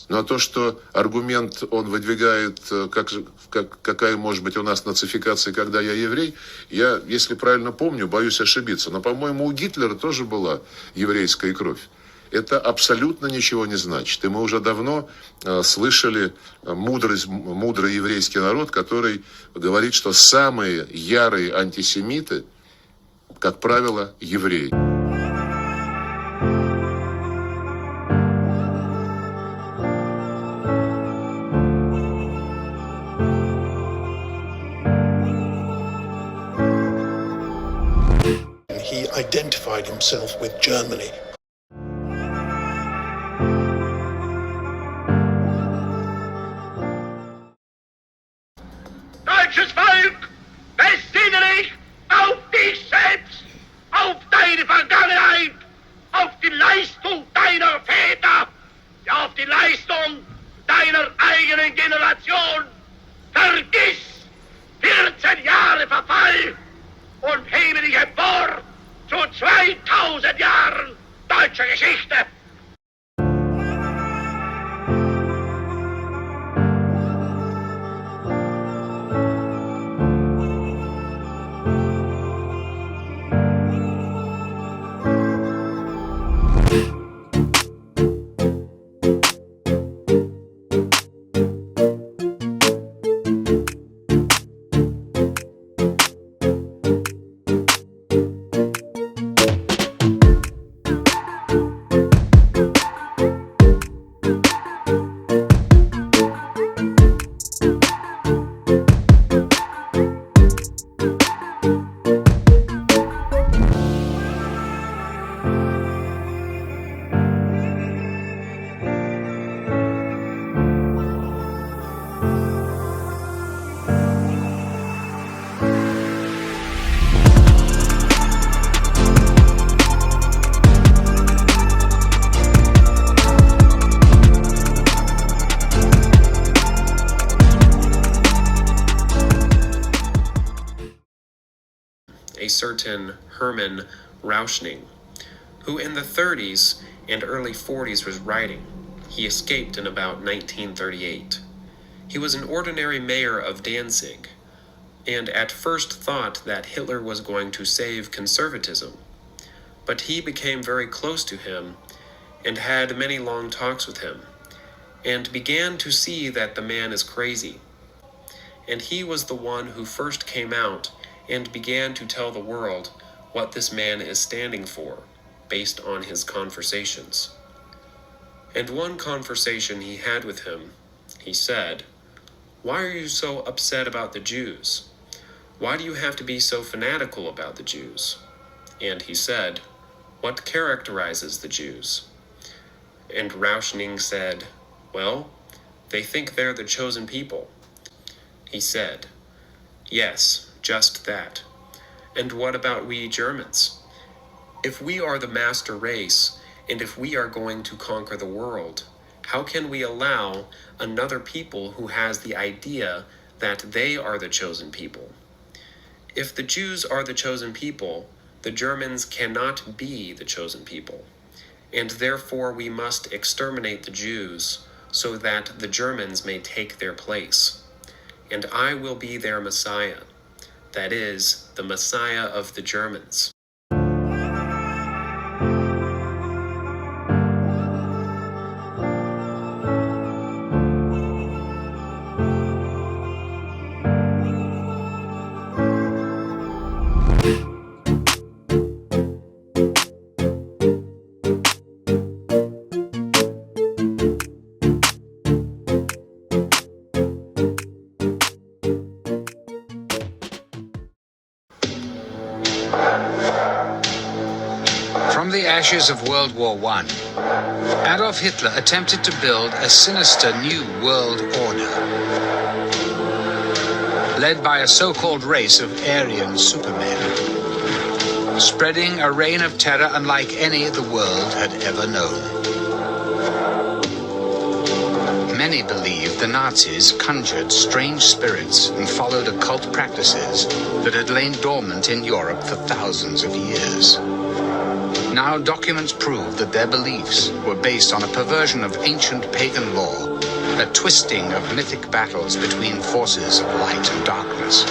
Но то, что аргумент он выдвигает, какая может быть у нас нацификация, когда я еврей, я, если правильно помню, боюсь ошибиться. Но, по-моему, у Гитлера тоже была еврейская кровь. Это абсолютно ничего не значит. И мы уже давно слышали мудрый еврейский народ, который говорит, что самые ярые антисемиты, как правило, евреи. He identified himself with Germany. Deutsches Volk, besinne dich auf dich selbst, auf deine Vergangenheit, auf die Leistung deiner Väter, ja auf die Leistung deiner eigenen Generation. Vergiss 14 Jahre Verfall und hebe dich empor zu 2000 Jahren deutscher Geschichte. A certain Hermann Rauschning, who in the 30s and early 40s was writing. He escaped in about 1938. He was an ordinary mayor of Danzig, and at first thought that Hitler was going to save conservatism. But he became very close to him and had many long talks with him, and began to see that the man is crazy. And he was the one who first came out and began to tell the world what this man is standing for, based on his conversations. And one conversation he had with him, he said, "Why are you so upset about the Jews? Why do you have to be so fanatical about the Jews?" And he said, "What characterizes the Jews?" And Rauschning said, "Well, they think they're the chosen people." He said, "Yes, just that. And what about we Germans? If we are the master race, and if we are going to conquer the world, how can we allow another people who has the idea that they are the chosen people? If the Jews are the chosen people, the Germans cannot be the chosen people, and therefore we must exterminate the Jews so that the Germans may take their place. And I will be their Messiah, that is, the Messiah of the Germans." From the ashes of World War I, Adolf Hitler attempted to build a sinister new world order. led by a so-called race of Aryan supermen, spreading a reign of terror unlike any the world had ever known. Many believed the Nazis conjured strange spirits and followed occult practices that had lain dormant in Europe for thousands of years. Now documents prove that their beliefs were based on a perversion of ancient pagan law, a twisting of mythic battles between forces of light and darkness,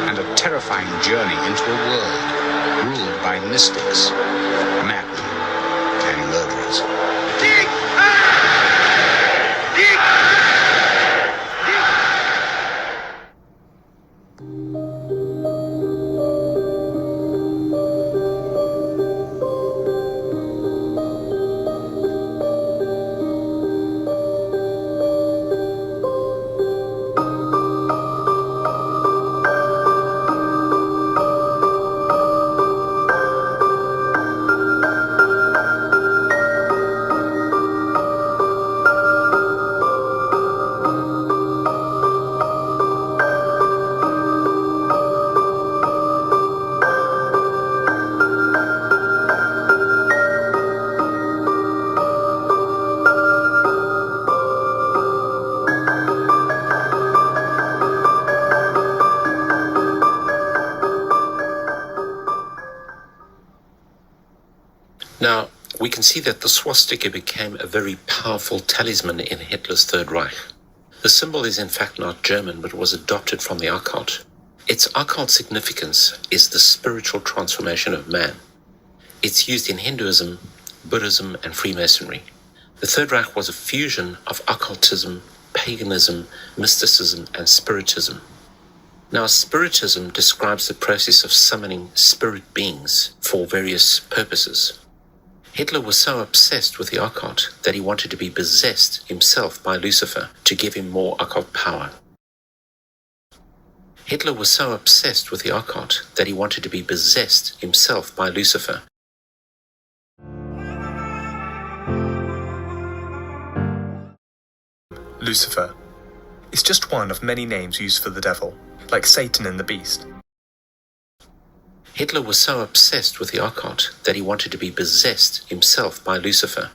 and a terrifying journey into a world ruled by mystics, madmen, and murderers. Now, we can see that the swastika became a very powerful talisman in Hitler's Third Reich. The symbol is in fact not German, but was adopted from the occult. Its occult significance is the spiritual transformation of man. It's used in Hinduism, Buddhism, and Freemasonry. The Third Reich was a fusion of occultism, paganism, mysticism, and spiritism. Now, spiritism describes the process of summoning spirit beings for various purposes. Hitler was so obsessed with the occult that he wanted to be possessed himself by Lucifer to give him more occult power. Hitler was so obsessed with the occult that he wanted to be possessed himself by Lucifer. Lucifer is just one of many names used for the devil, like Satan and the beast. Hitler was so obsessed with the occult that he wanted to be possessed himself by Lucifer.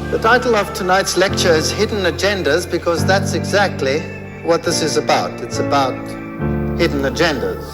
The title of tonight's lecture is Hidden Agendas because that's exactly what this is about. It's about hidden agendas.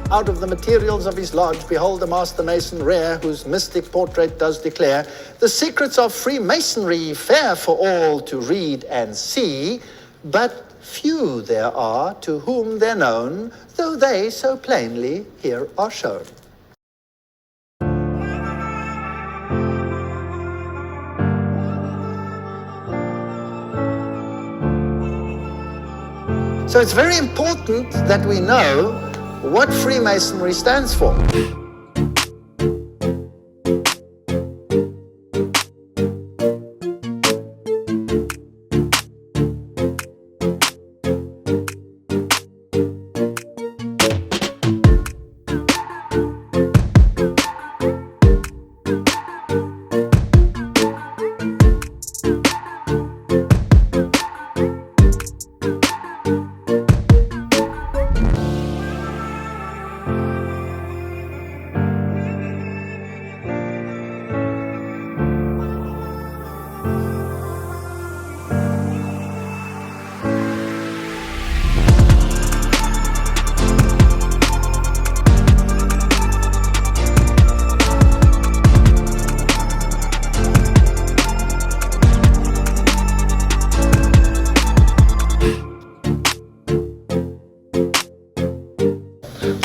Out of the materials of his lodge, behold the master mason rare, whose mystic portrait does declare the secrets of Freemasonry fair for all to read and see, but few there are to whom they're known, though they so plainly here are shown. So it's very important that we know what Freemasonry stands for.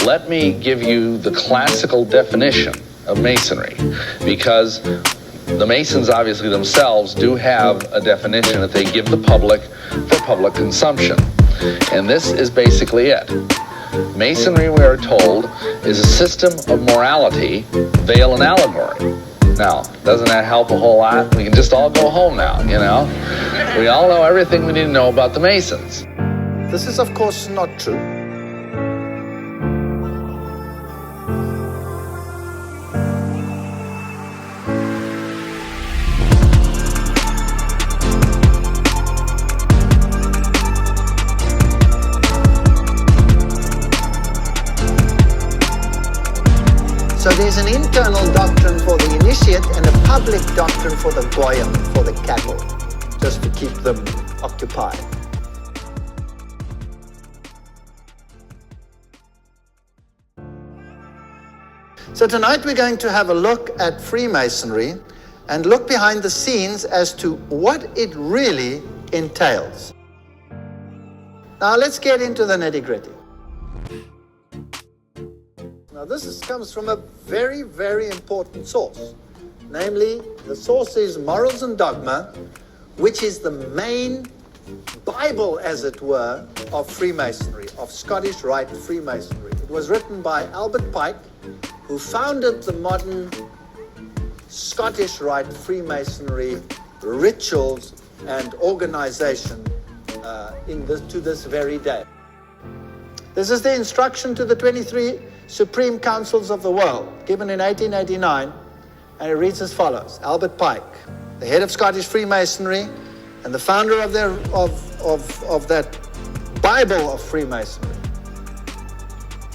Let me give you the classical definition of Masonry, because the Masons obviously themselves do have a definition that they give the public for public consumption. And this is basically it. Masonry, we are told, is a system of morality, veil, and allegory. Now, doesn't that help a whole lot? We can just all go home now, you know? We all know everything we need to know about the Masons. This is, of course, not true. So there's an internal doctrine for the initiate and a public doctrine for the goyim, for the cattle, just to keep them occupied. So tonight we're going to have a look at Freemasonry and look behind the scenes as to what it really entails. Now let's get into the nitty-gritty. Now this comes from a very, very important source. Namely, the source is Morals and Dogma, which is the main Bible, as it were, of Freemasonry, of Scottish Rite Freemasonry. It was written by Albert Pike, who founded the modern Scottish Rite Freemasonry rituals and organization to this very day. This is the instruction to the 23 Supreme Councils of the World, given in 1889, and it reads as follows. Albert Pike, the head of Scottish Freemasonry and the founder of that Bible of Freemasonry.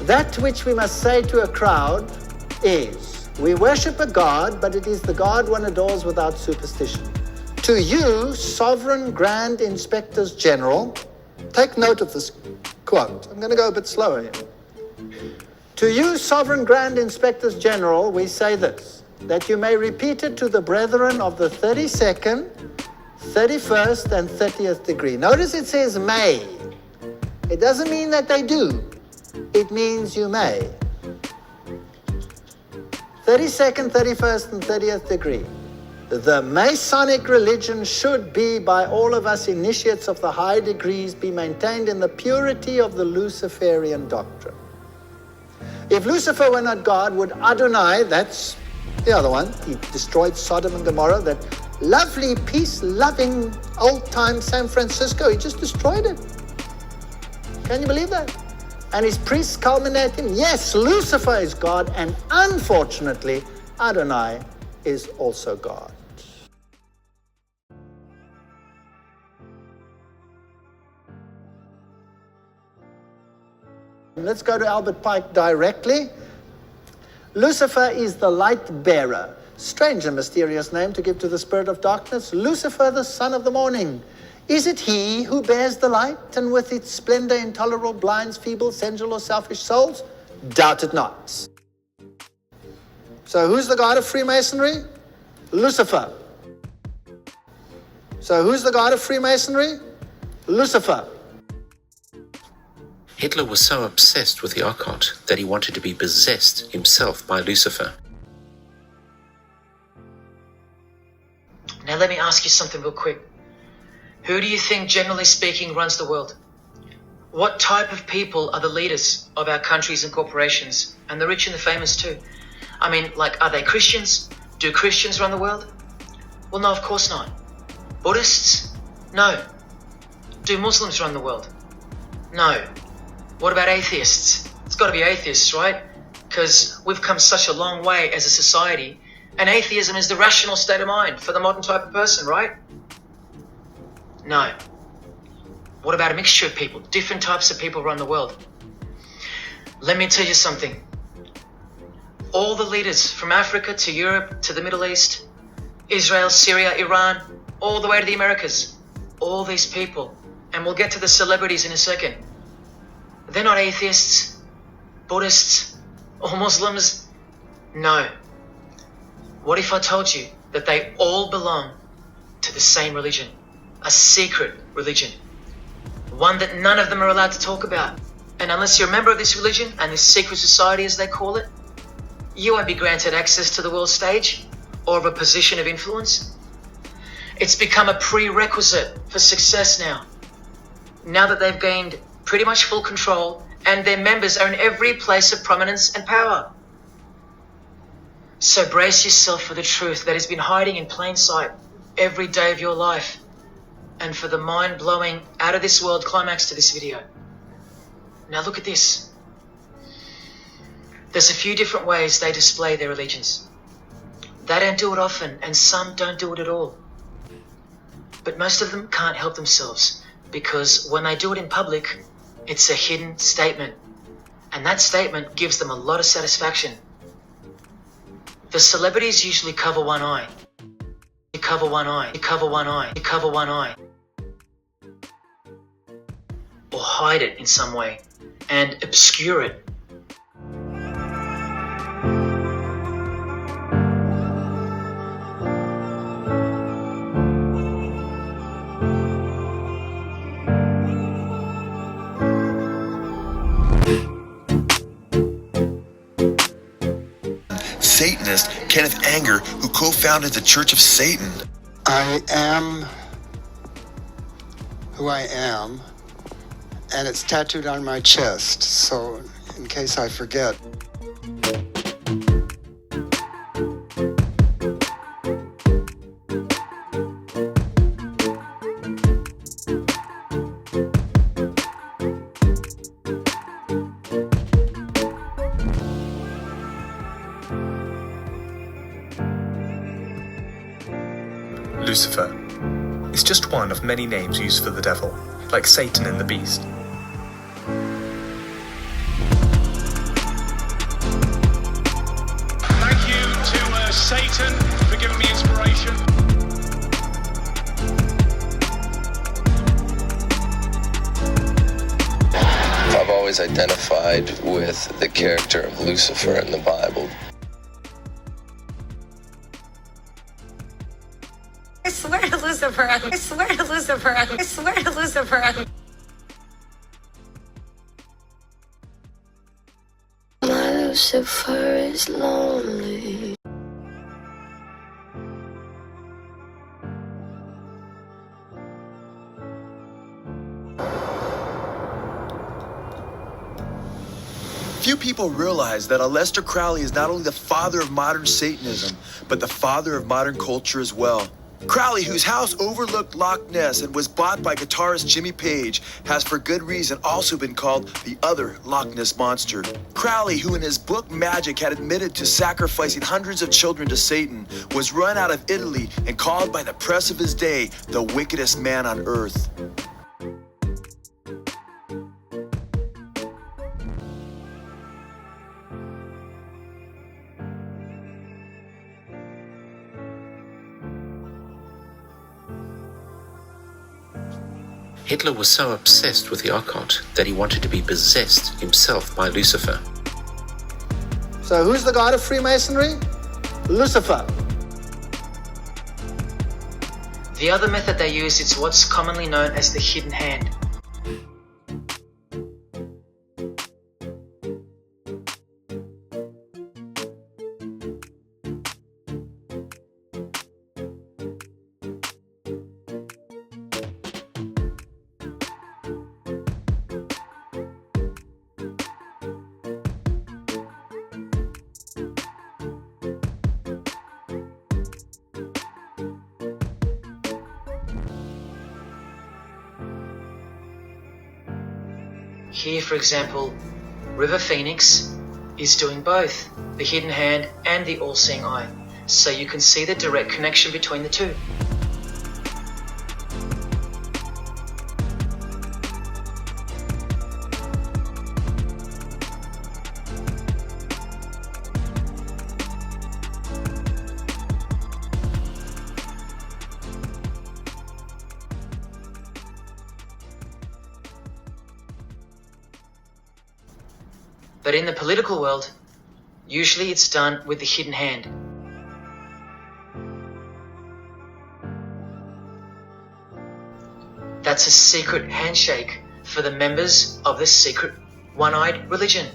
That which we must say to a crowd is, we worship a God, but it is the God one adores without superstition. To you, sovereign grand inspectors general, take note of this quote. I'm going to go a bit slower here. To you, sovereign grand inspectors general, we say this, that you may repeat it to the brethren of the 32nd, 31st, and 30th degree. Notice it says may. It doesn't mean that they do. It means you may. 32nd, 31st, and 30th degree. The Masonic religion should be, by all of us initiates of the high degrees, be maintained in the purity of the Luciferian doctrine. If Lucifer were not God, would Adonai, that's the other one, he destroyed Sodom and Gomorrah, that lovely, peace-loving, old-time San Francisco, he just destroyed it. Can you believe that? And his priests culminate him. Yes, Lucifer is God, and unfortunately, Adonai is also God. Let's go to Albert Pike directly. Lucifer is the light bearer. Strange and mysterious name to give to the spirit of darkness. Lucifer, the son of the morning. Is it he who bears the light, and with its splendor intolerable blinds feeble, sensual, or selfish souls? Doubt it not. So who's the God of Freemasonry? Lucifer. So who's the God of Freemasonry? Lucifer. Hitler was so obsessed with the occult that he wanted to be possessed himself by Lucifer. Now let me ask you something real quick. Who do you think, generally speaking, runs the world? What type of people are the leaders of our countries and corporations? And the rich and the famous too. I mean, like, are they Christians? Do Christians run the world? Well, no, of course not. Buddhists? No. Do Muslims run the world? No. What about atheists? It's got to be atheists, right? Because we've come such a long way as a society, and atheism is the rational state of mind for the modern type of person, right? No. What about a mixture of people? Different types of people run the world. Let me tell you something. All the leaders from Africa to Europe to the Middle East, Israel, Syria, Iran, all the way to the Americas, all these people, and we'll get to the celebrities in a second, they're not atheists, Buddhists, or Muslims. No. What if I told you that they all belong to the same religion? A secret religion. One that none of them are allowed to talk about. And unless you're a member of this religion and this secret society, as they call it, you won't be granted access to the world stage or of a position of influence. It's become a prerequisite for success now. Now that they've gained pretty much full control and their members are in every place of prominence and power. So brace yourself for the truth that has been hiding in plain sight every day of your life, and for the mind-blowing, out-of-this-world climax to this video. Now look at this. There's a few different ways they display their allegiance. They don't do it often, and some don't do it at all. But most of them can't help themselves, because when they do it in public, it's a hidden statement. And that statement gives them a lot of satisfaction. The celebrities usually cover one eye. You cover one eye, you cover one eye, you cover one eye. Or hide it in some way and obscure it. Satanist Kenneth Anger, who co-founded the Church of Satan. I am who I am, and it's tattooed on my chest, so in case I forget. Lucifer is just one of many names used for the devil, like Satan and the beast. Thank you to Satan for giving me inspiration. I've always identified with the character of Lucifer in the Bible. I swear to Lucifer. I swear to Lucifer. I swear to Lucifer. My Lucifer is lonely. Few people realize that Aleister Crowley is not only the father of modern Satanism, but the father of modern culture as well. Crowley, whose house overlooked Loch Ness and was bought by guitarist Jimmy Page, has for good reason also been called the other Loch Ness Monster. Crowley, who in his book Magic had admitted to sacrificing hundreds of children to Satan, was run out of Italy and called by the press of his day the wickedest man on earth. Hitler was so obsessed with the occult that he wanted to be possessed himself by Lucifer. So who's the god of Freemasonry? Lucifer. The other method they use is what's commonly known as the hidden hand. Here, for example, River Phoenix is doing both the hidden hand and the all-seeing eye, so you can see the direct connection between the two. But in the political world, usually it's done with the hidden hand. That's a secret handshake for the members of the secret one-eyed religion.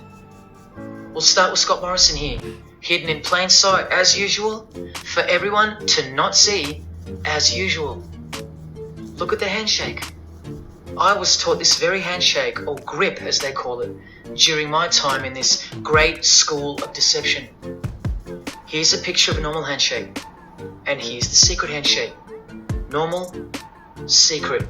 We'll start with Scott Morrison here, hidden in plain sight as usual, for everyone to not see as usual. Look at the handshake. I was taught this very handshake, or grip as they call it, during my time in this great school of deception. Here's a picture of a normal handshake, and here's the secret handshake. Normal, secret.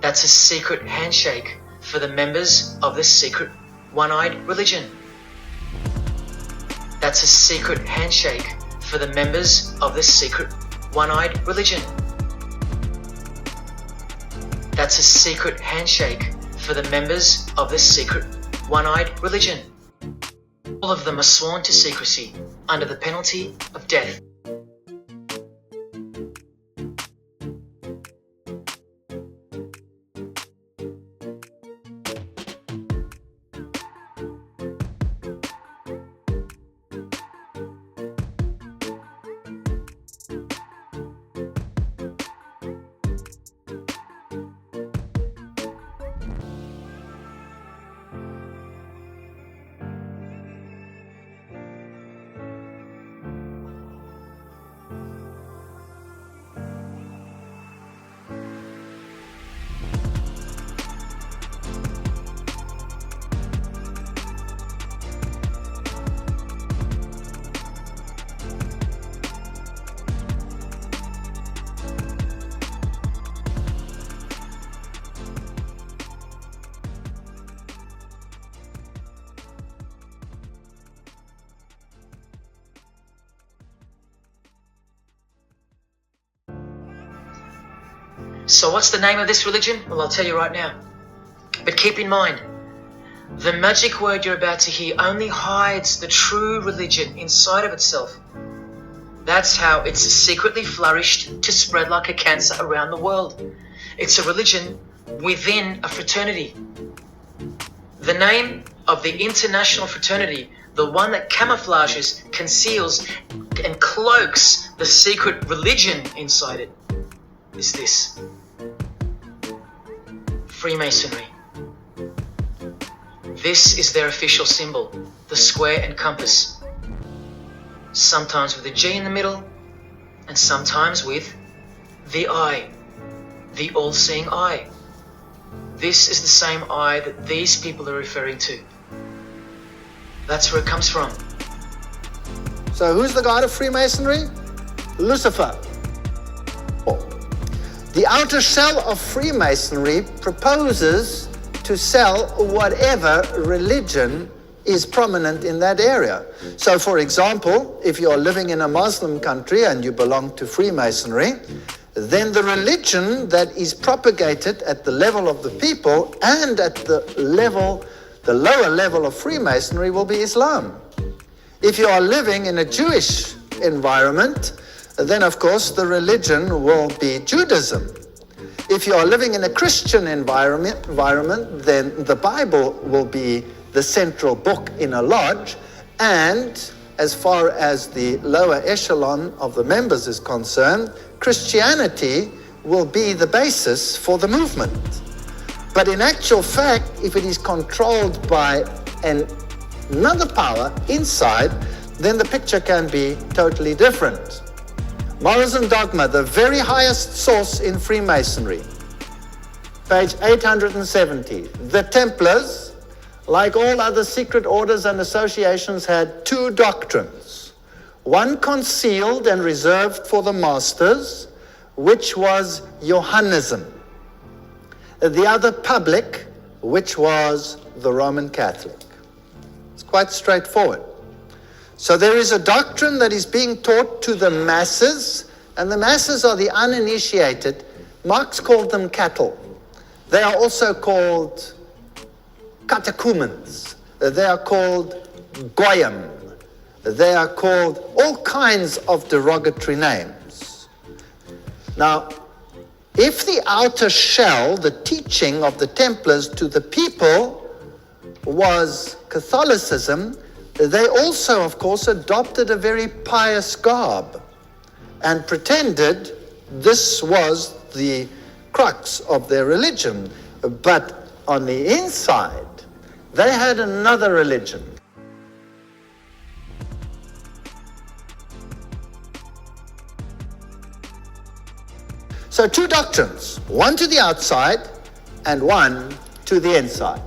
That's a secret handshake for the members of the secret one-eyed religion. That's a secret handshake for the members of the secret one-eyed religion. That's a secret handshake for the members of the secret one-eyed religion. All of them are sworn to secrecy under the penalty of death. So what's the name of this religion? Well, I'll tell you right now. But keep in mind, the magic word you're about to hear only hides the true religion inside of itself. That's how it's secretly flourished to spread like a cancer around the world. It's a religion within a fraternity. The name of the international fraternity, the one that camouflages, conceals, and cloaks the secret religion inside it, is this: Freemasonry. This is their official symbol, the square and compass. Sometimes with a G in the middle, and sometimes with the eye, the all-seeing eye. This is the same eye that these people are referring to. That's where it comes from. So who's the god of Freemasonry? Lucifer. The outer shell of Freemasonry proposes to sell whatever religion is prominent in that area. So, for example, if you're living in a Muslim country and you belong to Freemasonry, then the religion that is propagated at the level of the people and at the lower level of Freemasonry will be Islam. If you are living in a Jewish environment, then of course the religion will be Judaism. If you are living in a Christian environment, then the Bible will be the central book in a lodge, and as far as the lower echelon of the members is concerned, Christianity will be the basis for the movement. But in actual fact, if it is controlled by another power inside, then the picture can be totally different. Morals and Dogma, the very highest source in Freemasonry, page 870. The Templars, like all other secret orders and associations, had two doctrines. One concealed and reserved for the masters, which was Johannism. The other public, which was the Roman Catholic. It's quite straightforward. So there is a doctrine that is being taught to the masses, and the masses are the uninitiated. Marx called them cattle. They are also called catechumens. They are called goyim. They are called all kinds of derogatory names. Now, if the outer shell, the teaching of the Templars to the people, was Catholicism, they also, of course, adopted a very pious garb and pretended this was the crux of their religion. But on the inside, they had another religion. So two doctrines, one to the outside and one to the inside.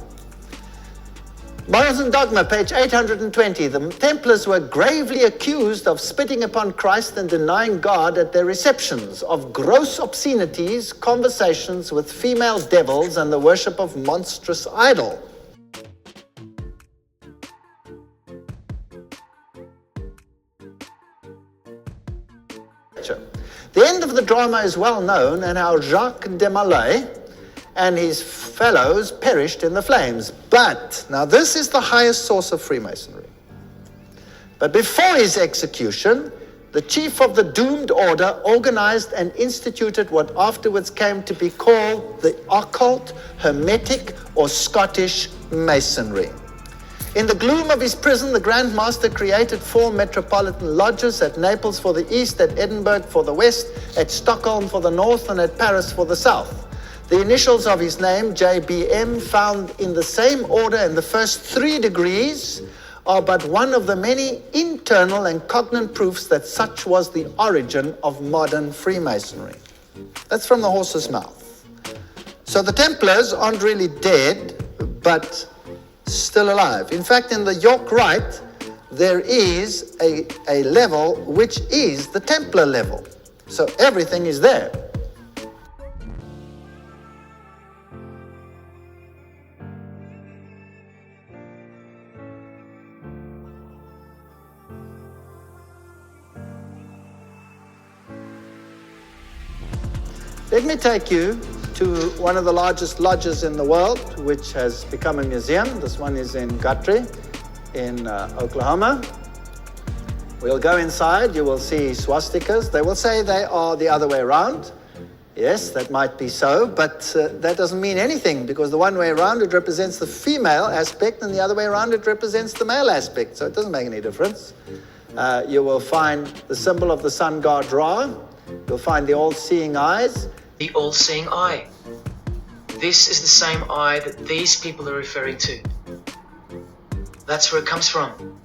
Morals and Dogma, page 820. The Templars were gravely accused of spitting upon Christ and denying God at their receptions, of gross obscenities, conversations with female devils, and the worship of monstrous idol. The end of the drama is well known, and how Jacques de Molay and his fellows perished in the flames. But, now this is the highest source of Freemasonry. But before his execution, the chief of the doomed order organized and instituted what afterwards came to be called the occult, hermetic, or Scottish Masonry. In the gloom of his prison, the Grand Master created 4 metropolitan lodges: at Naples for the east, at Edinburgh for the west, at Stockholm for the north, and at Paris for the south. The initials of his name, JBM, found in the same order in the first 3 degrees, are but one of the many internal and cognate proofs that such was the origin of modern Freemasonry. That's from the horse's mouth. So the Templars aren't really dead, but still alive. In fact, in the York Rite, there is a level which is the Templar level. So everything is there. Let me take you to one of the largest lodges in the world, which has become a museum. This one is in Guthrie, in Oklahoma. We'll go inside. You will see swastikas. They will say they are the other way around. Yes, that might be so, but that doesn't mean anything, because the one way around, it represents the female aspect, and the other way around, it represents the male aspect. So it doesn't make any difference. You will find the symbol of the sun god Ra. You'll find the all-seeing eyes. The all-seeing eye. This is the same eye that these people are referring to. That's where it comes from.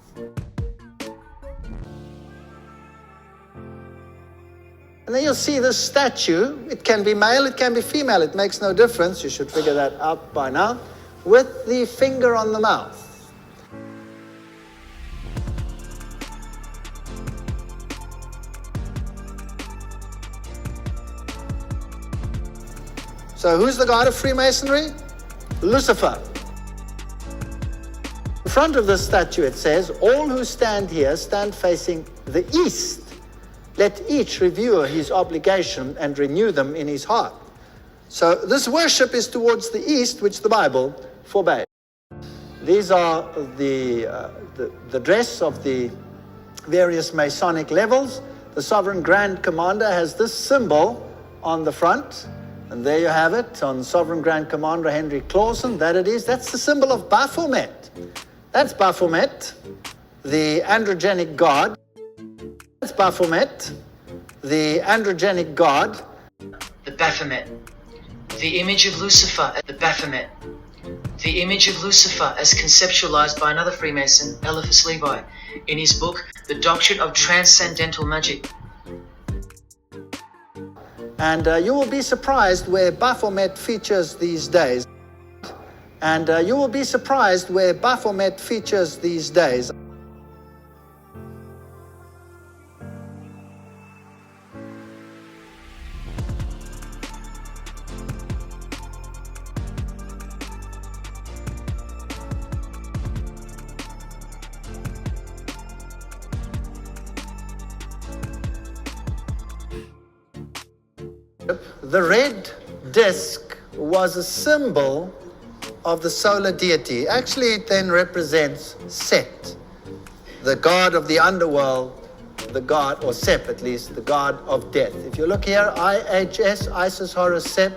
And then you'll see this statue. It can be male, it can be female. It makes no difference. You should figure that out by now. With the finger on the mouth. So who's the god of Freemasonry? Lucifer. In front of this statue it says, all who stand here stand facing the east. Let each review his obligation and renew them in his heart. So this worship is towards the east, which the Bible forbade. These are the dress of the various Masonic levels. The Sovereign Grand Commander has this symbol on the front. And there you have it on Sovereign Grand Commander Henry Clausen. That it is. That's the symbol of Baphomet. That's Baphomet, the androgenic god. That's Baphomet, the androgenic god. The Baphomet. The image of Lucifer. The Baphomet. The image of Lucifer as conceptualized by another Freemason, Eliphas Levi, in his book, The Doctrine of Transcendental Magic. And you will be surprised where Baphomet features these days. And you will be surprised where Baphomet features these days. The red disc was a symbol of the solar deity. Actually, it then represents Set, the god of the underworld, the god, or Sep at least, the god of death. If you look here, IHS, Isis Horus Sep,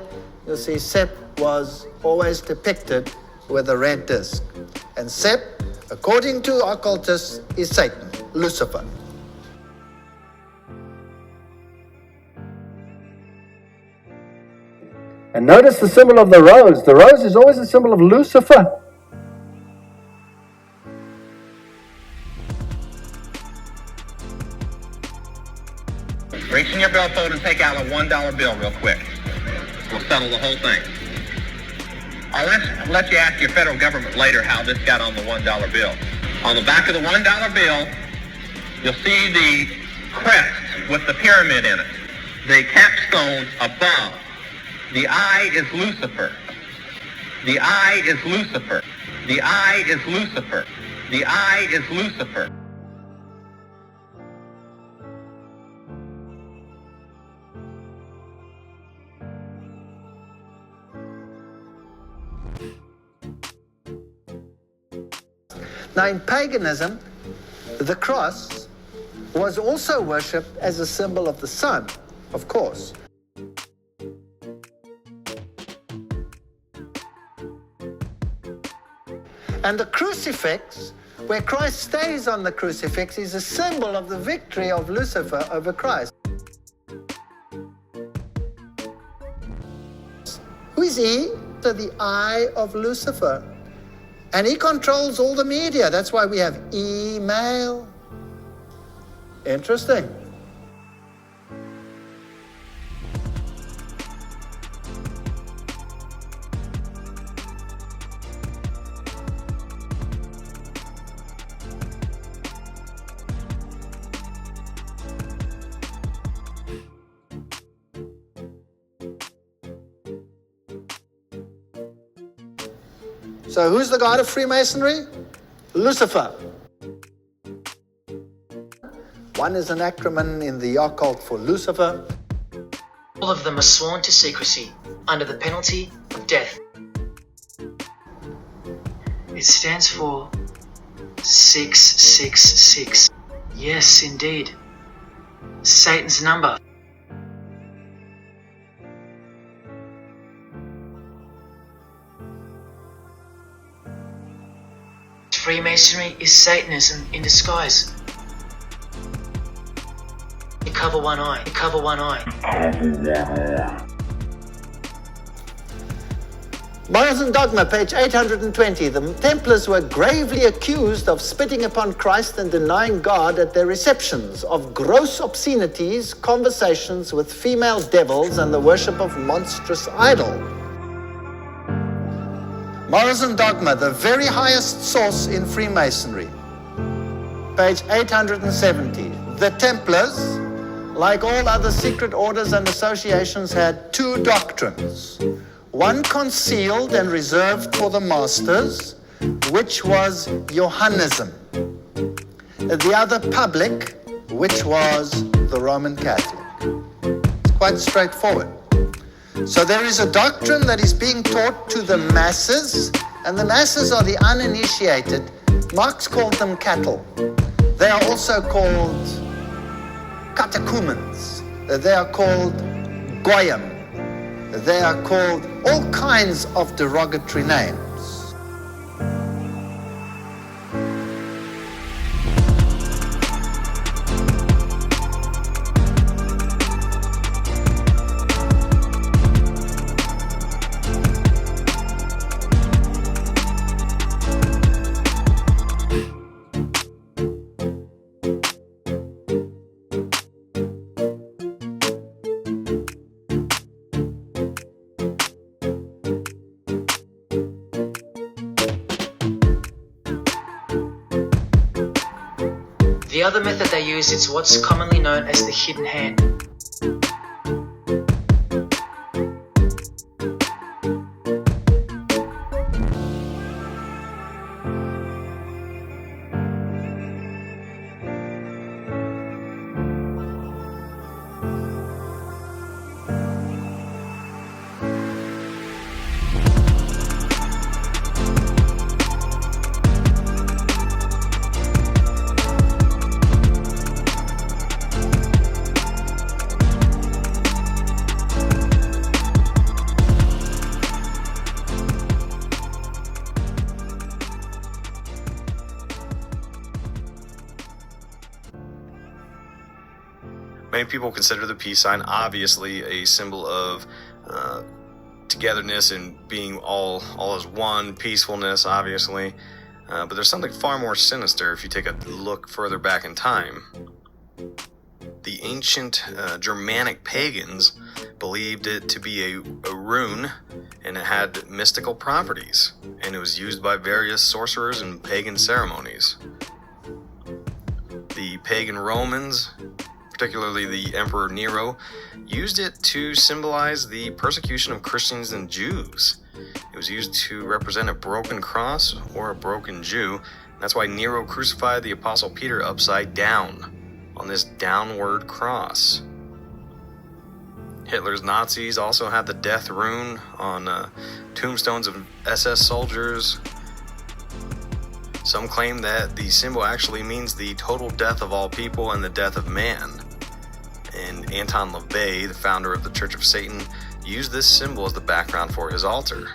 you'll see Sep was always depicted with a red disc. And Sep, according to occultists, is Satan, Lucifer. And notice the symbol of the rose. The rose is always a symbol of Lucifer. Reach in your billfold and take out a $1 bill real quick. We'll settle the whole thing. I'll let you ask your federal government later how this got on the $1 bill. On the back of the $1 bill, you'll see the crest with the pyramid in it. The capstone above. The eye is Lucifer. The eye is Lucifer. The eye is Lucifer. The eye is Lucifer. Now, in paganism, the cross was also worshipped as a symbol of the sun, of course. And the crucifix, where Christ stays on the crucifix, is a symbol of the victory of Lucifer over Christ. Who is he? The eye of Lucifer. And he controls all the media. That's why we have email. Interesting. So who's the god of Freemasonry? Lucifer. One is an acronym in the occult for Lucifer. All of them are sworn to secrecy under the penalty of death. It stands for 666. Yes, indeed. Satan's number. Freemasonry is Satanism in disguise. You cover one eye. You cover one eye. Morals and Dogma, page 820. The Templars were gravely accused of spitting upon Christ and denying God at their receptions, of gross obscenities, conversations with female devils, and the worship of monstrous idol. Morals and Dogma, the very highest source in Freemasonry. Page 870. The Templars, like all other secret orders and associations, had two doctrines. One concealed and reserved for the masters, which was Johannism. The other public, which was the Roman Catholic. It's quite straightforward. So there is a doctrine that is being taught to the masses, and the masses are the uninitiated. Marx called them cattle. They are also called catechumens. They are called goyim. They are called all kinds of derogatory names. The other method they use is what's commonly known as the hidden hand. Many people consider the peace sign obviously a symbol of togetherness and being all as one, peacefulness, obviously. But there's something far more sinister if you take a look further back in time. The ancient Germanic pagans believed it to be a rune, and it had mystical properties, and it was used by various sorcerers in pagan ceremonies. The pagan Romans, particularly the Emperor Nero, used it to symbolize the persecution of Christians and Jews. It was used to represent a broken cross or a broken Jew. That's why Nero crucified the Apostle Peter upside down on this downward cross. Hitler's Nazis also had the death rune on tombstones of SS soldiers. Some claim that the symbol actually means the total death of all people and the death of man. And Anton LaVey, the founder of the Church of Satan, used this symbol as the background for his altar.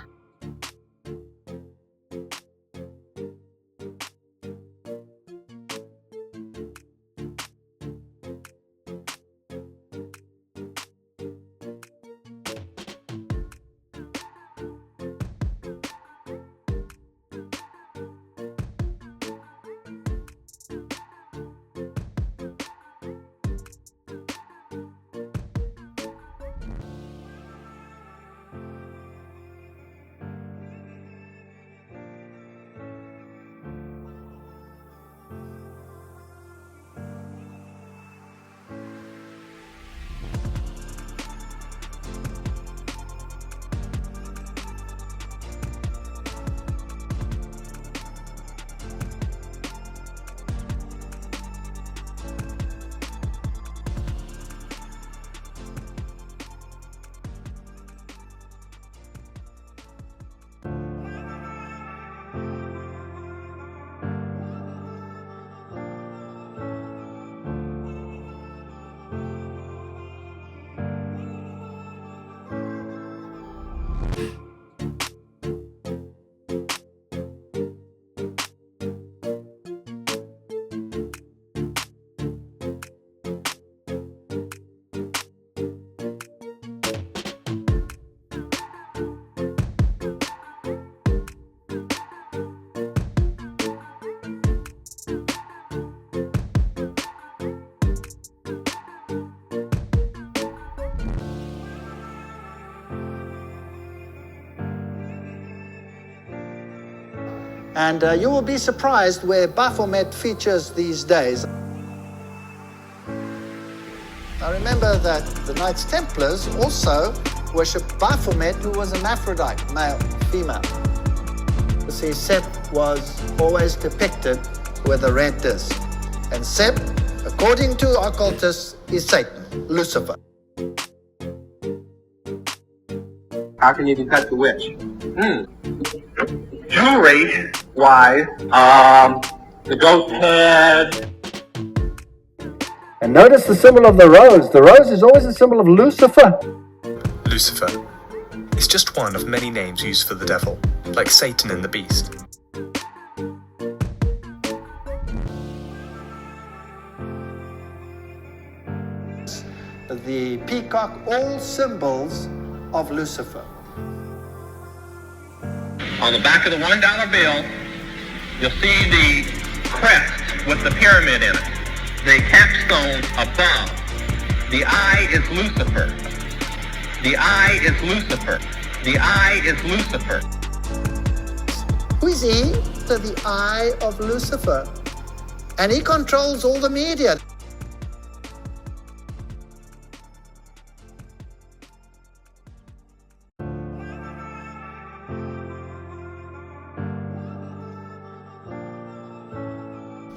And you will be surprised where Baphomet features these days. Now remember that the Knights Templars also worshipped Baphomet, who was an Aphrodite, male, female. You see, Seth was always depicted with a red disc. And Seth, according to occultists, is Satan, Lucifer. How can you detect the witch? Jewelry wise, the goat head. And notice the symbol of the rose. The rose is always a symbol of Lucifer. Lucifer is just one of many names used for the devil, like Satan and the beast. The peacock, all symbols of Lucifer. On the back of the $1 bill, you'll see the crest with the pyramid in it. The capstone above. The eye is Lucifer. The eye is Lucifer. The eye is Lucifer. Who is he? The eye of Lucifer. And he controls all the media.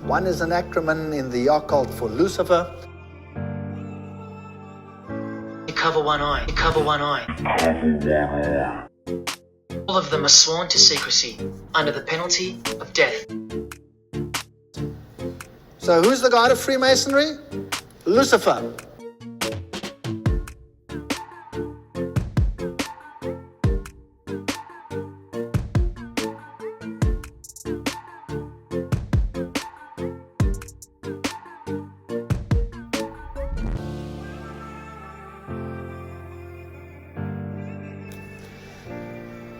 One is an acronym in the occult for Lucifer. You cover one eye. You cover one eye. All of them are sworn to secrecy under the penalty of death. So who's the god of Freemasonry? Lucifer.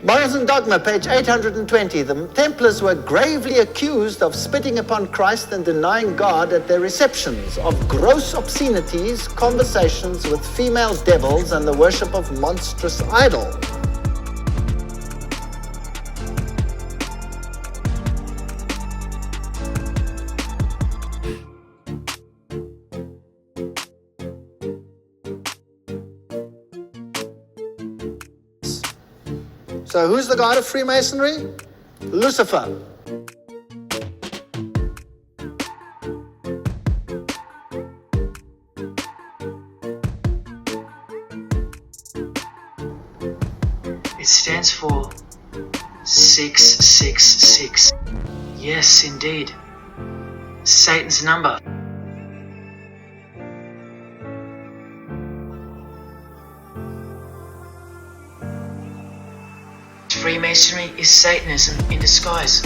Morals and Dogma, page 820. The Templars were gravely accused of spitting upon Christ and denying God at their receptions, of gross obscenities, conversations with female devils, and the worship of monstrous idols. So who's the god of Freemasonry? Lucifer. It stands for 666. Yes, indeed. Satan's number. Freemasonry is Satanism in disguise.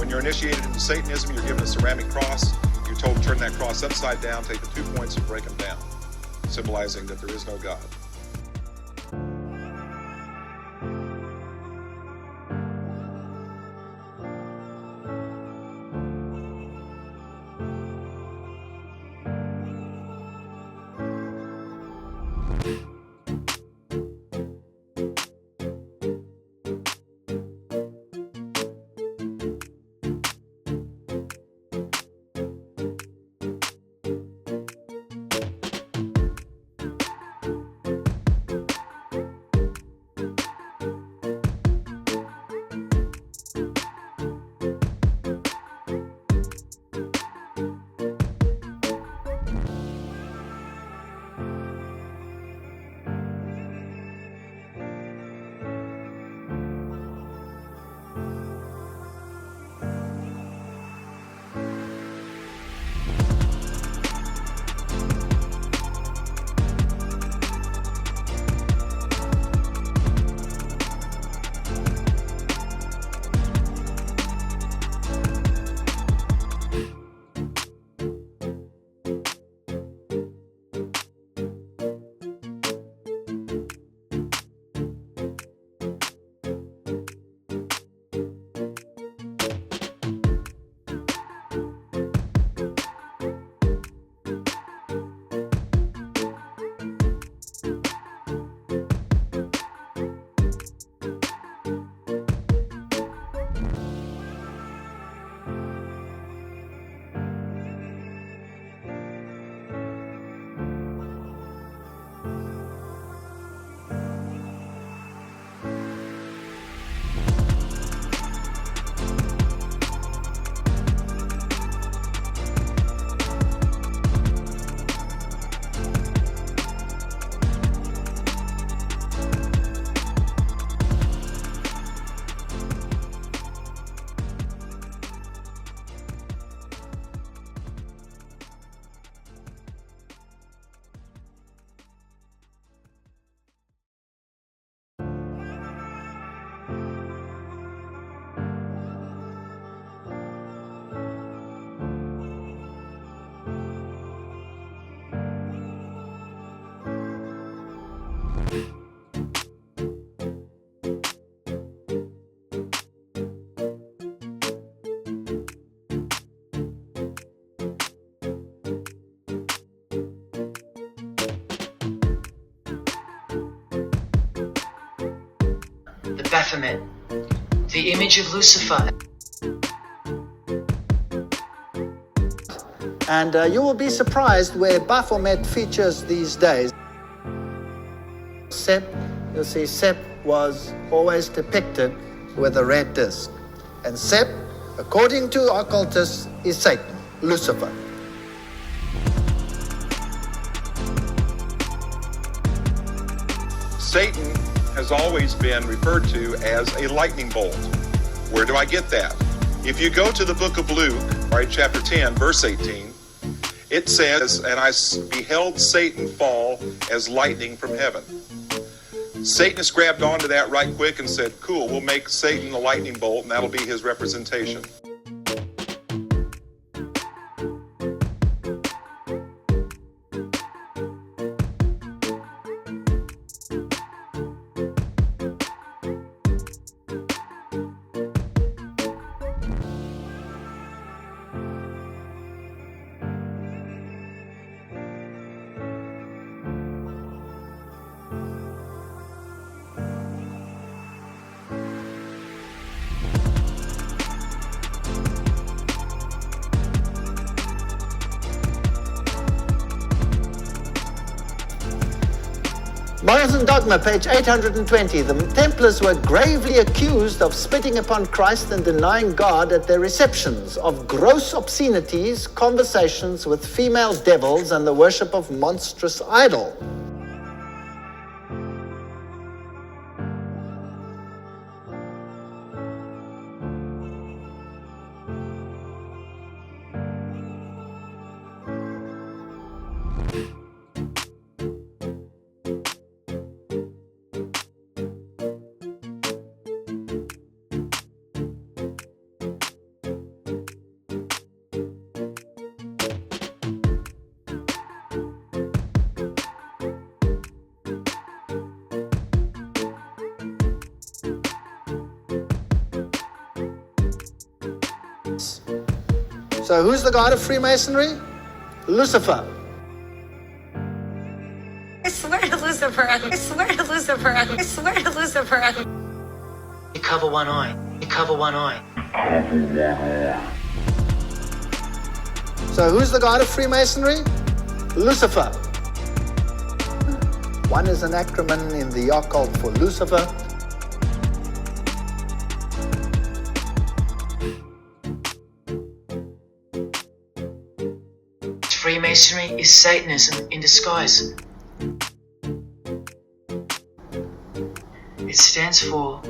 You're initiated into Satanism, you're given a ceramic cross, you're told to turn that cross upside down, take the 2 points and break them down, symbolizing that there is no God. Baphomet, the image of Lucifer. And you will be surprised where Baphomet features these days. Sep, you'll see Sep was always depicted with a red disc. And Sep, according to occultists, is Satan, Lucifer. Satan has always been referred to as a lightning bolt. Where do I get that? If you go to the book of Luke, right, chapter 10, verse 18, it says, "And I beheld Satan fall as lightning from heaven." Satanists grabbed onto that right quick and said, cool, we'll make Satan a lightning bolt, and that'll be his representation. Morals and Dogma, page 820. The Templars were gravely accused of spitting upon Christ and denying God at their receptions, of gross obscenities, conversations with female devils, and the worship of monstrous idol. So who's the god of Freemasonry? Lucifer. I swear to Lucifer. I swear to Lucifer. I swear to Lucifer. You cover one eye. You cover one eye. So who's the god of Freemasonry? Lucifer. One is an acronym in the occult for Lucifer. Freemasonry is Satanism in disguise. It stands for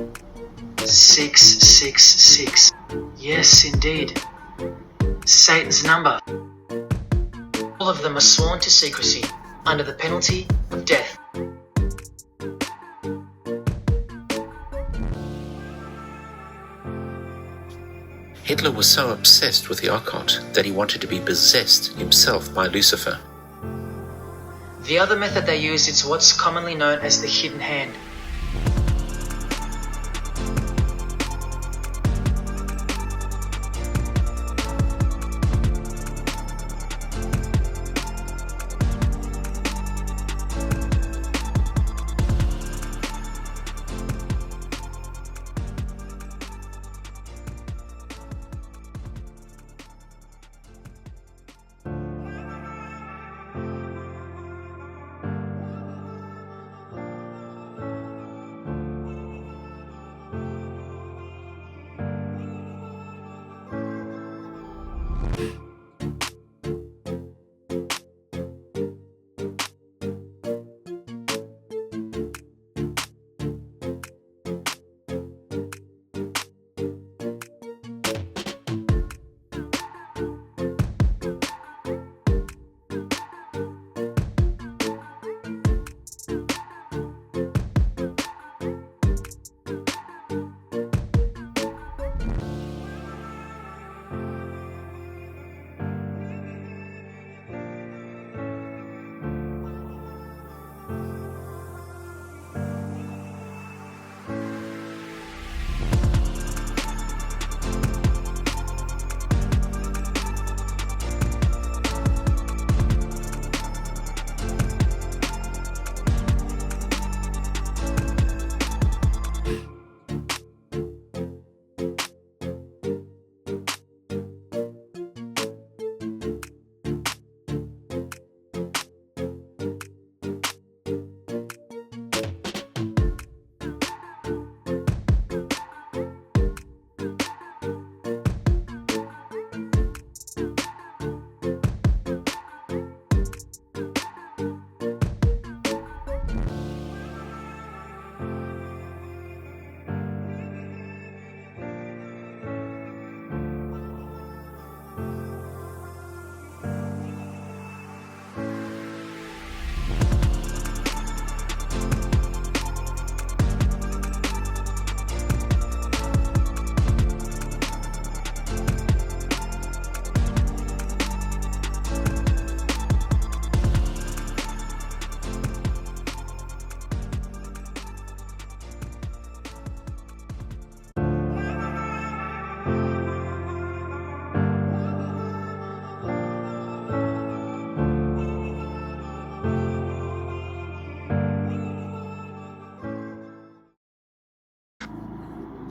666. Yes, indeed. Satan's number. All of them are sworn to secrecy under the penalty of death. Hitler was so obsessed with the occult that he wanted to be possessed himself by Lucifer. The other method they used is what's commonly known as the hidden hand.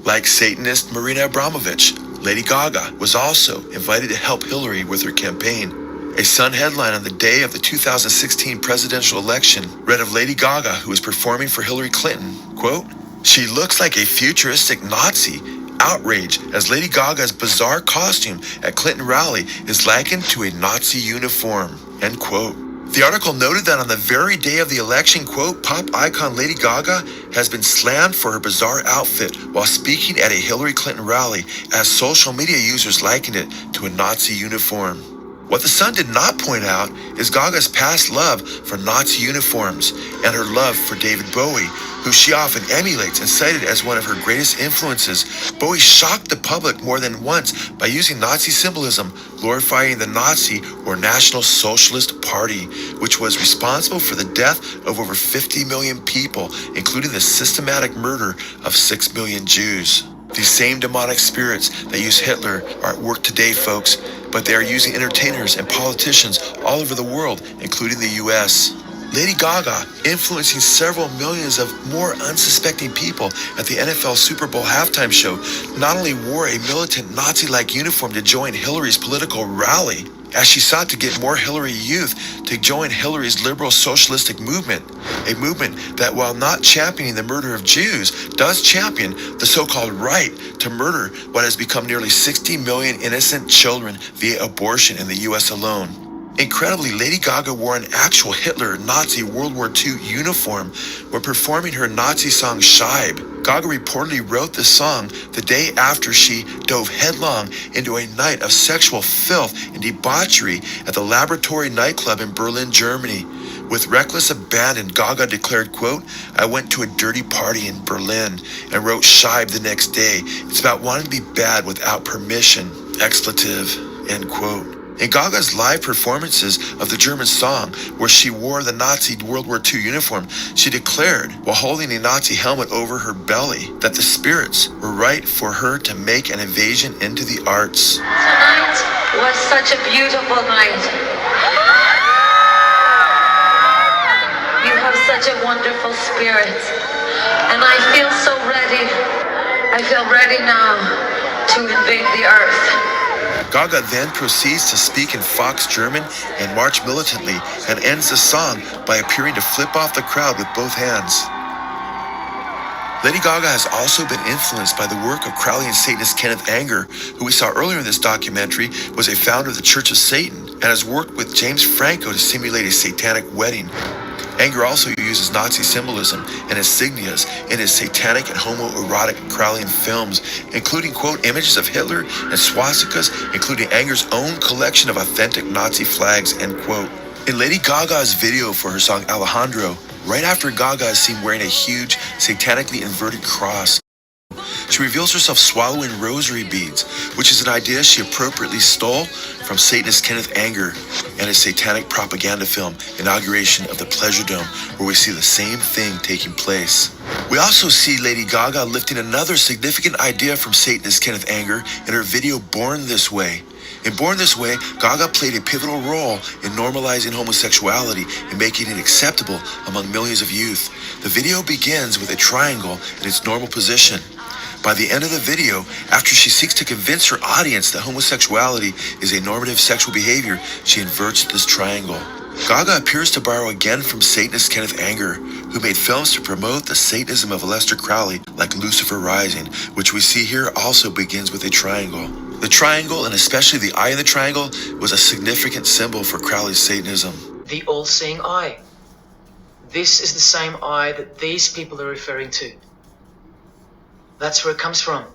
Like Satanist Marina Abramovich, Lady Gaga was also invited to help Hillary with her campaign. A Sun headline on the day of the 2016 presidential election read of Lady Gaga, who was performing for Hillary Clinton, quote, "She looks like a futuristic Nazi. Outrage as Lady Gaga's bizarre costume at Clinton rally is likened to a Nazi uniform," end quote. The article noted that on the very day of the election, quote, pop icon Lady Gaga has been slammed for her bizarre outfit while speaking at a Hillary Clinton rally, as social media users likened it to a Nazi uniform. What the Sun did not point out is Gaga's past love for Nazi uniforms and her love for David Bowie, who she often emulates and cited as one of her greatest influences. Bowie shocked the public more than once by using Nazi symbolism, glorifying the Nazi or National Socialist Party, which was responsible for the death of over 50 million people, including the systematic murder of 6 million Jews. These same demonic spirits that use Hitler are at work today, folks, but they are using entertainers and politicians all over the world, including the US. Lady Gaga, influencing several millions of more unsuspecting people at the NFL Super Bowl halftime show, not only wore a militant Nazi-like uniform to join Hillary's political rally, as she sought to get more Hillary youth to join Hillary's liberal socialistic movement, a movement that, while not championing the murder of Jews, does champion the so-called right to murder what has become nearly 60 million innocent children via abortion in the US alone. Incredibly, Lady Gaga wore an actual Hitler Nazi World War II uniform when performing her Nazi song Scheib. Gaga reportedly wrote the song the day after she dove headlong into a night of sexual filth and debauchery at the Laboratory nightclub in Berlin, Germany. With reckless abandon, Gaga declared, quote, "I went to a dirty party in Berlin and wrote Scheib the next day. It's about wanting to be bad without permission. Expletive," end quote. In Gaga's live performances of the German song, where she wore the Nazi World War II uniform, she declared, while holding a Nazi helmet over her belly, that the spirits were right for her to make an invasion into the arts. Tonight was such a beautiful night. You have such a wonderful spirit. And I feel so ready. I feel ready now to invade the earth. Gaga then proceeds to speak in Fox German and march militantly, and ends the song by appearing to flip off the crowd with both hands. Lady Gaga has also been influenced by the work of Crowley and Satanist Kenneth Anger, who we saw earlier in this documentary was a founder of the Church of Satan, and has worked with James Franco to simulate a satanic wedding. Anger also uses Nazi symbolism and insignias in his satanic and homoerotic Crowleyan films, including, quote, images of Hitler and swastikas, including Anger's own collection of authentic Nazi flags, end quote. In Lady Gaga's video for her song Alejandro, right after Gaga is seen wearing a huge, satanically inverted cross, she reveals herself swallowing rosary beads, which is an idea she appropriately stole from Satanist Kenneth Anger and his satanic propaganda film, Inauguration of the Pleasure Dome, where we see the same thing taking place. We also see Lady Gaga lifting another significant idea from Satanist Kenneth Anger in her video Born This Way. In Born This Way, Gaga played a pivotal role in normalizing homosexuality and making it acceptable among millions of youth. The video begins with a triangle in its normal position. By the end of the video, after she seeks to convince her audience that homosexuality is a normative sexual behavior, she inverts this triangle. Gaga appears to borrow again from Satanist Kenneth Anger, who made films to promote the Satanism of Aleister Crowley, like Lucifer Rising, which we see here also begins with a triangle. The triangle, and especially the eye in the triangle, was a significant symbol for Crowley's Satanism. The all-seeing eye. This is the same eye that these people are referring to. That's where it comes from.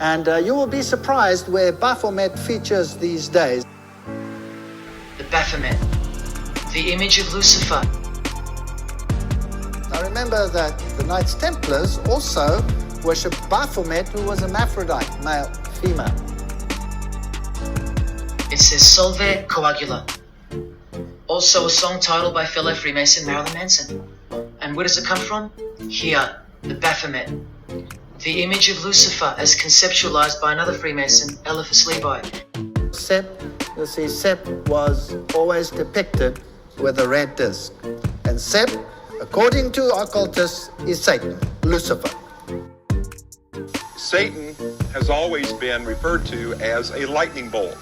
And you will be surprised where Baphomet features these days. The Baphomet, the image of Lucifer. Now remember that the Knights Templars also worshipped Baphomet, who was hermaphrodite, male, female. It says Solve Coagula. Also a song title by fellow Freemason Marilyn Manson. And where does it come from? Here, the Baphomet. The image of Lucifer as conceptualized by another Freemason, Eliphas Levi. Set, you see, Set was always depicted with a red disc. And Set, according to occultists, is Satan, Lucifer. Satan has always been referred to as a lightning bolt.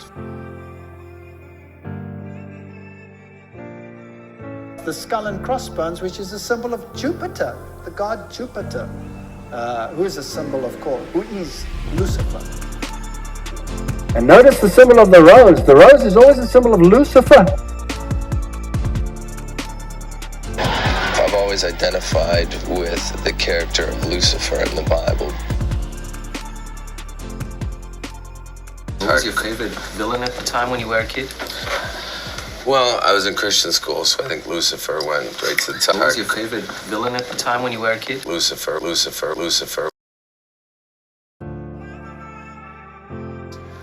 The skull and crossbones, which is a symbol of Jupiter, the god Jupiter. Who is a symbol of course, who is Lucifer. And notice the symbol of the rose. The rose is always a symbol of Lucifer. I've always identified with the character of Lucifer in the Bible. What was your favorite villain at the time when you were a kid? Well, I was in Christian school, so I think Lucifer went right to the top. What was your favorite villain at the time when you were a kid? Lucifer, Lucifer, Lucifer.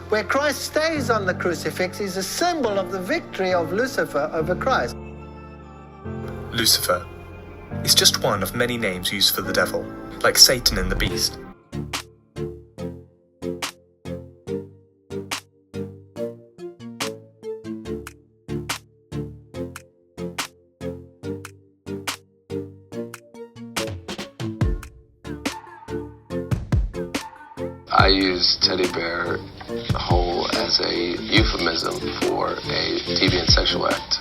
Where Christ stays on the crucifix is a symbol of the victory of Lucifer over Christ. Lucifer is just one of many names used for the devil, like Satan and the beast. I use teddy bear hole as a euphemism for a deviant sexual act.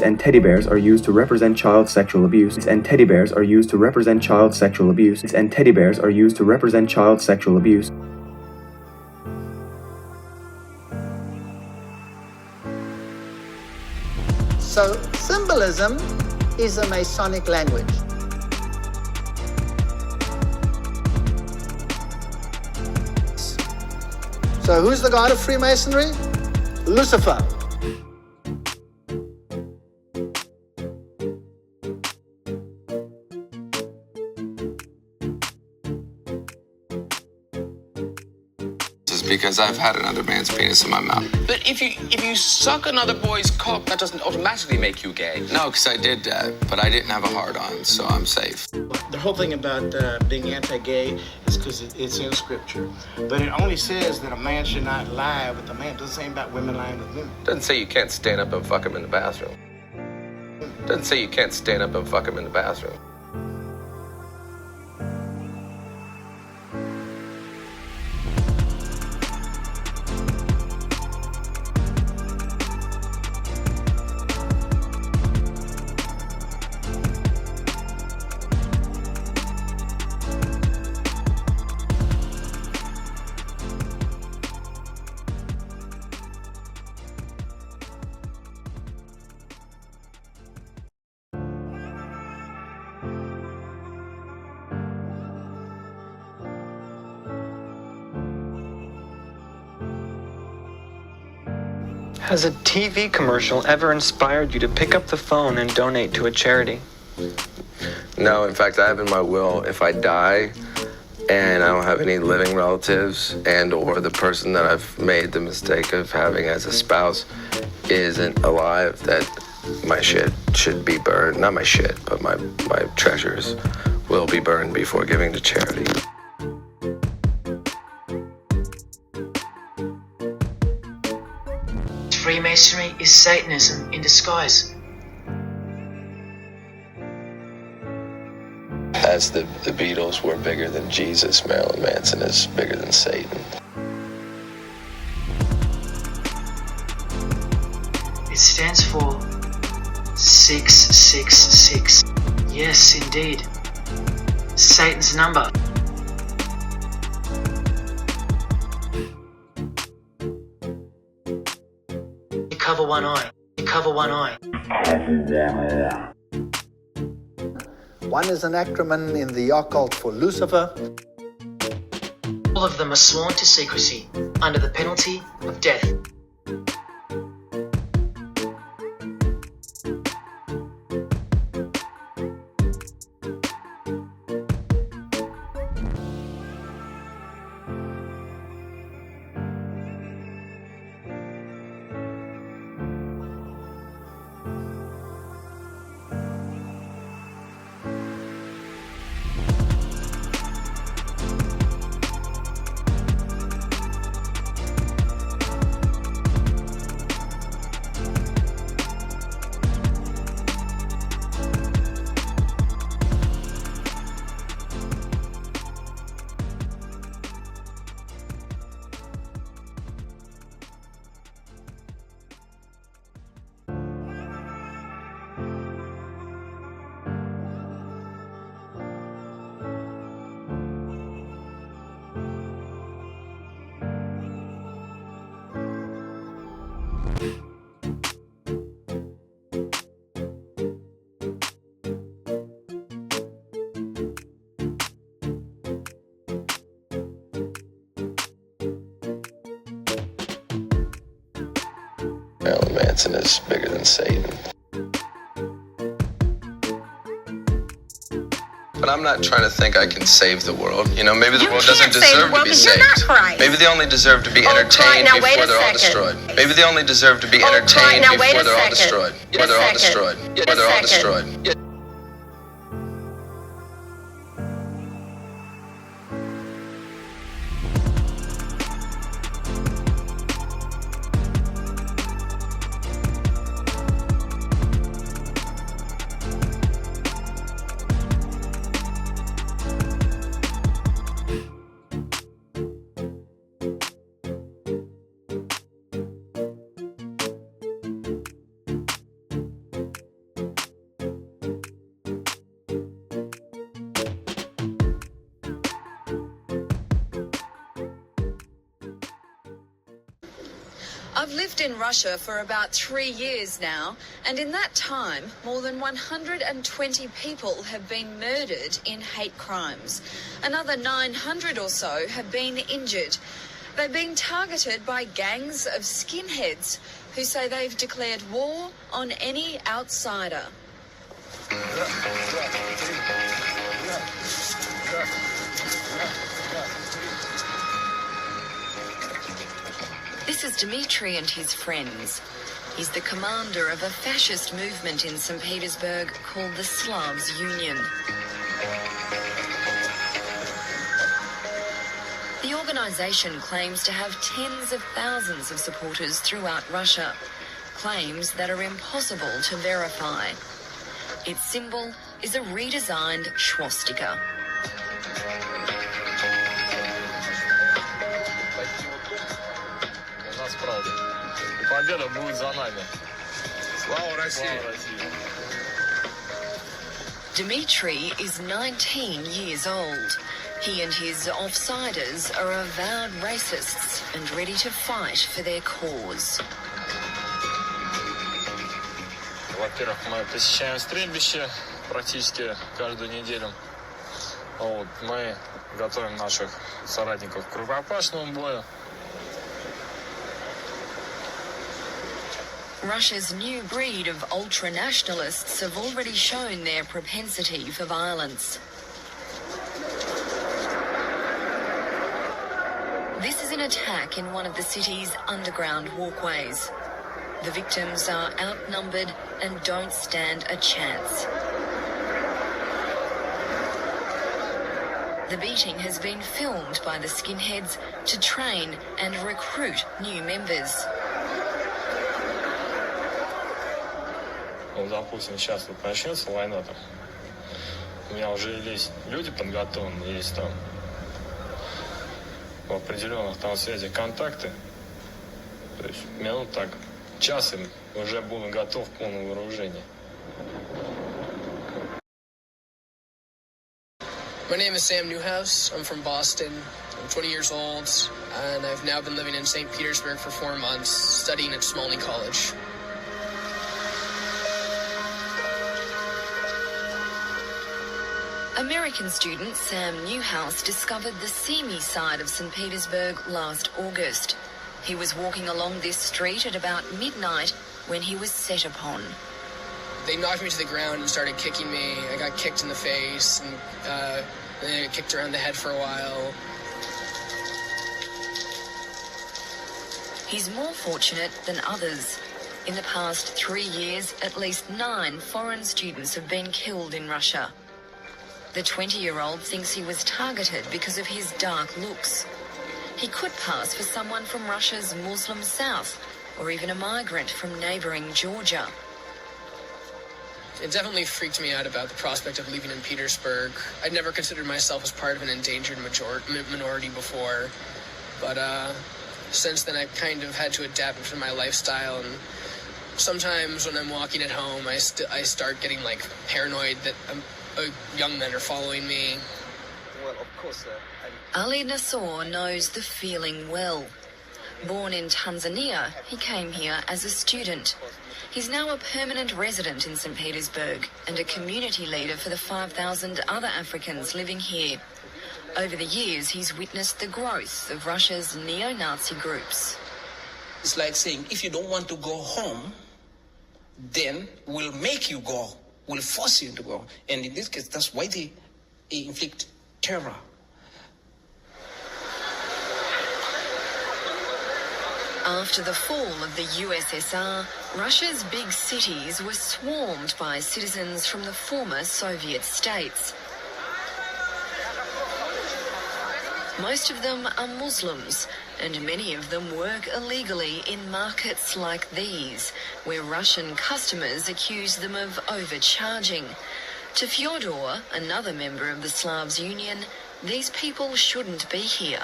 And teddy bears are used to represent child sexual abuse. And teddy bears are used to represent child sexual abuse. And teddy bears are used to represent child sexual abuse. So symbolism is a Masonic language. So who's the god of Freemasonry? Lucifer. Because I've had another man's penis in my mouth. But if you suck another boy's cock, that doesn't automatically make you gay. No, because I did that, but I didn't have a hard-on, so I'm safe. The whole thing about being anti-gay is because it's in Scripture. But it only says that a man should not lie with a man. It doesn't say about women lying with women. Doesn't say you can't stand up and fuck him in the bathroom. Doesn't say you can't stand up and fuck him in the bathroom. Has a TV commercial ever inspired you to pick up the phone and donate to a charity? No, in fact, I have in my will, if I die and I don't have any living relatives and or the person that I've made the mistake of having as a spouse isn't alive, that my shit should be burned. Not my shit, but my treasures will be burned before giving to charity. Freemasonry is Satanism in disguise. As the Beatles were bigger than Jesus, Marilyn Manson is bigger than Satan. It stands for 666. Yes, indeed. Satan's number. You cover one eye. You cover one eye. One is an acronym in the occult for Lucifer. All of them are sworn to secrecy under the penalty of death. Marilyn Manson is bigger than Satan. But I'm not trying to think I can save the world. You know, maybe the world doesn't deserve to be saved. Maybe they only deserve to be entertained before they're all destroyed. Maybe they only deserve to be entertained before they're all destroyed. Before they're all destroyed. Before they're all destroyed. I've lived in Russia for about 3 years now, and in that time, more than 120 people have been murdered in hate crimes. Another 900 or so have been injured. They've been targeted by gangs of skinheads who say they've declared war on any outsider. This is Dmitry and his friends. He's the commander of a fascist movement in St. Petersburg called the Slavs Union. The organization claims to have tens of thousands of supporters throughout Russia, claims that are impossible to verify. Its symbol is a redesigned swastika. Победа будет за нами. Слава России! Dmitry is 19 years old. He and his offsiders are avowed racists and ready to fight for their cause. Во-первых, мы посещаем стрельбище практически каждую неделю. Вот, мы готовим наших соратников к рукопашному бою. Russia's new breed of ultra-nationalists have already shown their propensity for violence. This is an attack in one of the city's underground walkways. The victims are outnumbered and don't stand a chance. The beating has been filmed by the skinheads to train and recruit new members. Ну, допустим, сейчас вот начнется война там. У меня уже есть люди подготовленные, есть там в определенных там связях контакты. То есть минут так, час им уже буду готов к полному вооружению. My name is Sam Newhouse. I'm from Boston. I'm 20 years old, and I've now been living in St. Petersburg for 4 months, studying at Smolny College. American student Sam Newhouse discovered the seamy side of St. Petersburg last August. He was walking along this street at about midnight when he was set upon. They knocked me to the ground and started kicking me. I got kicked in the face, and then I got kicked around the head for a while. He's more fortunate than others. In the past 3 years, at least 9 foreign students have been killed in Russia. The 20-year-old thinks he was targeted because of his dark looks. He could pass for someone from Russia's Muslim south, or even a migrant from neighbouring Georgia. It definitely freaked me out about the prospect of living in Petersburg. I'd never considered myself as part of an endangered minority before, but since then I've kind of had to adapt to my lifestyle, and sometimes when I'm walking at home, I start getting like paranoid that young men are following me. Well, of course, Ali Nassor knows the feeling well. Born in Tanzania, he came here as a student. He's now a permanent resident in St. Petersburg and a community leader for the 5,000 other Africans living here. Over the years, he's witnessed the growth of Russia's neo-Nazi groups. It's like saying, if you don't want to go home, then we'll make you go. We'll force you to go. And in this case, that's why they inflict terror. After the fall of the USSR, Russia's big cities were swarmed by citizens from the former Soviet states. Most of them are Muslims, and many of them work illegally in markets like these, where Russian customers accuse them of overcharging. To Fyodor, another member of the Slavs Union, these people shouldn't be here.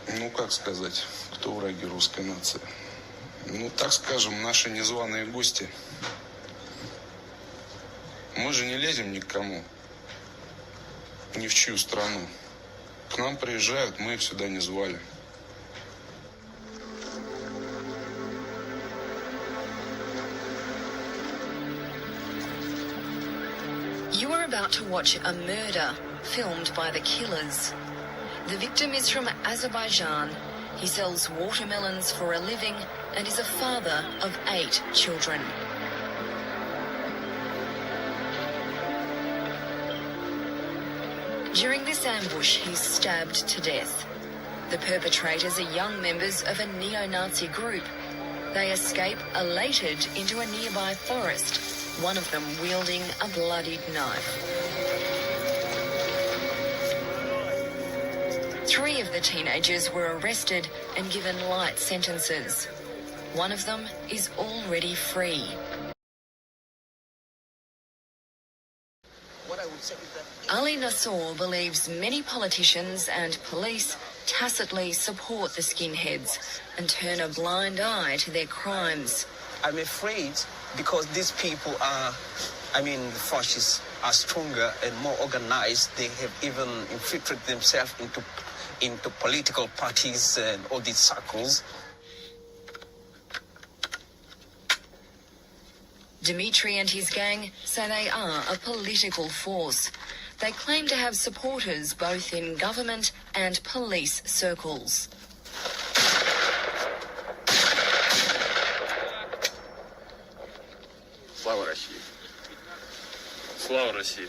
Ну, как сказать, кто враги русской нации? Ну, так скажем, наши незваные гости. Мы же не лезем ни к кому, ни в чью страну. К нам приезжают, мы их сюда не звали. You are about to watch a murder filmed by the killers. The victim is from Azerbaijan. He sells watermelons for a living and is a father of 8 children. During this ambush, he's stabbed to death. The perpetrators are young members of a neo-Nazi group. They escape elated into a nearby forest, one of them wielding a bloodied knife. 3 of the teenagers were arrested and given light sentences. One of them is already free. Ali Nassor believes many politicians and police tacitly support the skinheads and turn a blind eye to their crimes. I'm afraid because these people are, the fascists are stronger and more organized. They have even infiltrated themselves into political parties and all these circles. Dmitry and his gang say they are a political force. They claim to have supporters both in government and police circles. Слава России. Слава России.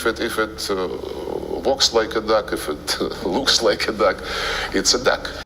if it walks like a duck, if it looks like a duck, it's a duck.